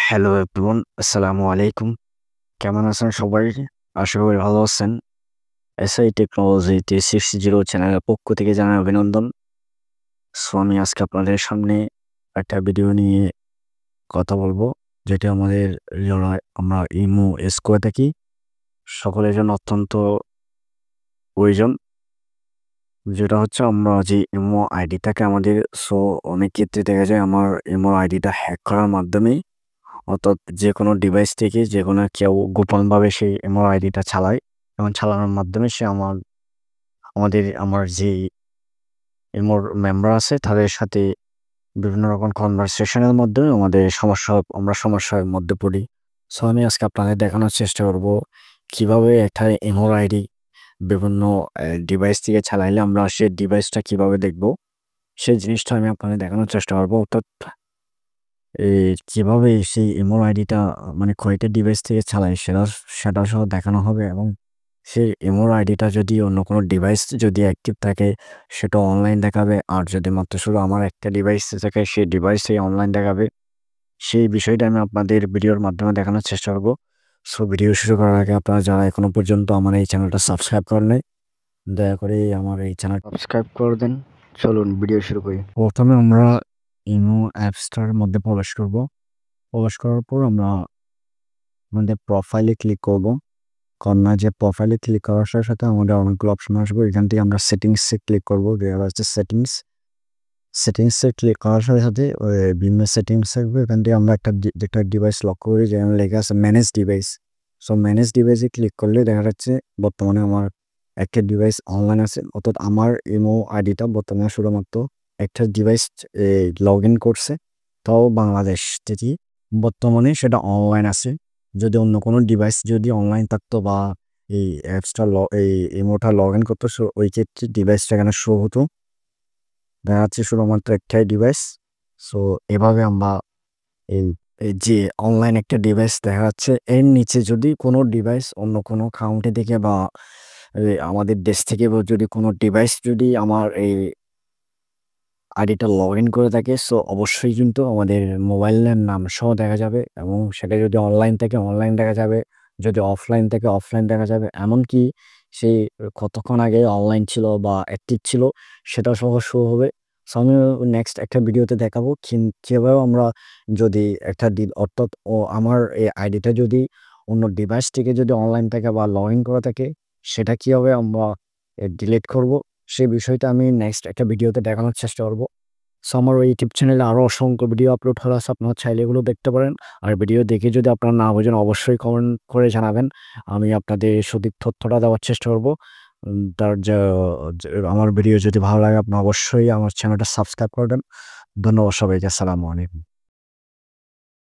Hello everyone, আসসালামু আলাইকুম। কেমন আছেন সবাই? আশা করি ভালো আছেন। এসআই টেকনোলজি 360 চ্যানেলের পক্ষ থেকে জানাই অভিনন্দন। আমি আজকে আপনাদের সামনে একটা ভিডিও নিয়ে কথা বলবো, যেটা আমাদের যারা আমরা ইমো ইউজ করে থাকি সকলের জন্য অত্যন্ত প্রয়োজন। যেটা হচ্ছে আমরা যে ইমো আইডি থাকে আমাদের, অনেক ক্ষেত্রে দেখা যায় আমার ইমো আইডিটা হ্যাক করার মাধ্যমে, অর্থাৎ যেকোনো ডিভাইস থেকে যেকোনো কেউ গোপনভাবে সেই ইমো আইডিটা চালায় এবং চালানোর মাধ্যমে সে আমার যে ইমোর মেম্বার আছে তাদের সাথে বিভিন্ন রকম কনভারসেশনের মাধ্যমে আমরা সমস্যার মধ্যে পড়ি। আমি আজকে আপনাদের দেখানোর চেষ্টা করব কিভাবে একটা ইমোর আইডি বিভিন্ন ডিভাইস থেকে চালাইলে আমরা সেই ডিভাইসটা কিভাবে দেখব, সেই জিনিসটা আমি আপনাদের দেখানোর চেষ্টা করব। অর্থাৎ কিভাবে সেই ইমো আইডিটা মানে কয়টা ডিভাইস থেকে চালায় সেটা সহ দেখানো হবে, এবং সেই ইমো আইডিটা যদি অন্য কোনো ডিভাইস যদি অ্যাক্টিভ থাকে সেটা অনলাইন দেখাবে, আর যদি মাত্র শুধু আমার একটা ডিভাইস থাকে সেই ডিভাইসেই অনলাইন দেখাবে। সেই বিষয়টা আমি আপনাদের ভিডিওর মাধ্যমে দেখানোর চেষ্টা করব। ভিডিও শুরু করার আগে আপনারা যারা এখনো পর্যন্ত আমার এই চ্যানেলটা সাবস্ক্রাইব করেন নাই, দয়া করে আমার এই চ্যানেল সাবস্ক্রাইব করে দেন। চলুন ভিডিও শুরু করি। প্রথমে আমরা ইমো অ্যাপসটার মধ্যে প্রবেশ করব। প্রবেশ করার পর আমরা আমাদের প্রোফাইলে ক্লিক করব। কর্নার যে প্রোফাইলে ক্লিক করার সাথে সাথে আমাদের অনেকগুলো অপশন আসবে। এখান থেকে আমরা সেটিংসে ক্লিক করব। দেওয়া আছে সেটিংসে ক্লিক করার সাথে সাথে বিভিন্ন সেটিংস থাকবে। এখান থেকে আমরা একটা ডিভাইস লক্ষ্য করি, যেখানে লেখা আছে ম্যানেজ ডিভাইস। ম্যানেজ ডিভাইসে ক্লিক করলে দেখা যাচ্ছে বর্তমানে আমার একটা ডিভাইস অনলাইন আছে, অর্থাৎ আমার ইমো আইডিটা বর্তমানে শুধুমাত্র একটা ডিভাইস লগ ইন করছে, তাও বাংলাদেশ থেকে। বর্তমানে সেটা অনলাইন আছে। যদি অন্য কোনো ডিভাইস যদি অনলাইন থাকতো বা এই অ্যাপসটা এই ইমোটা লগ ইন করতো, ওই ক্ষেত্রে ডিভাইসটা এখানে শো হতো। দেখা যাচ্ছে শুধুমাত্র একটাই ডিভাইস। এভাবে আমরা এই এই যে অনলাইন একটা ডিভাইস দেখা যাচ্ছে, এর নিচে যদি কোনো ডিভাইস অন্য কোনো কাউন্ট্রি থেকে বা আমাদের দেশ থেকে বা যদি কোনো ডিভাইস যদি আমার এই আইডিটা লগ ইন করে থাকে, অবশ্যই কিন্তু আমাদের মোবাইলের নাম সহ দেখা যাবে, এবং সেটা যদি অনলাইন থেকে অনলাইন দেখা যাবে, যদি অফলাইন থেকে অফলাইন দেখা যাবে, এমনকি সেই কতক্ষণ আগে অনলাইন ছিল বা অ্যাক্টিভ ছিল সেটা সহ শো হবে। আমি নেক্সট একটা ভিডিওতে দেখাবো কীভাবে আমরা যদি একটা অর্থাৎ আমার এই আইডিটা যদি অন্য ডিভাইস থেকে যদি অনলাইন থাকে বা লগ ইন করা থাকে, সেটা কীভাবে আমরা ডিলিট করব, সেই বিষয়টা আমি নেক্সট একটা ভিডিওতে দেখানোর চেষ্টা করব। আমার ওই ইউটিউব চ্যানেলে আরও অসংখ্য ভিডিও আপলোড করা আছে, আপনারা চাইলে এগুলো দেখতে পারেন। আর ভিডিও দেখে যদি আপনারা না বোঝেন অবশ্যই কমেন্ট করে জানাবেন, আমি আপনাদের সঠিক তথ্যটা দেওয়ার চেষ্টা করব। তার আমার ভিডিও যদি ভালো লাগে আপনারা অবশ্যই আমার চ্যানেলটা সাবস্ক্রাইব করবেন। ধন্যবাদ সবাইকে। আসসালামু আলাইকুম।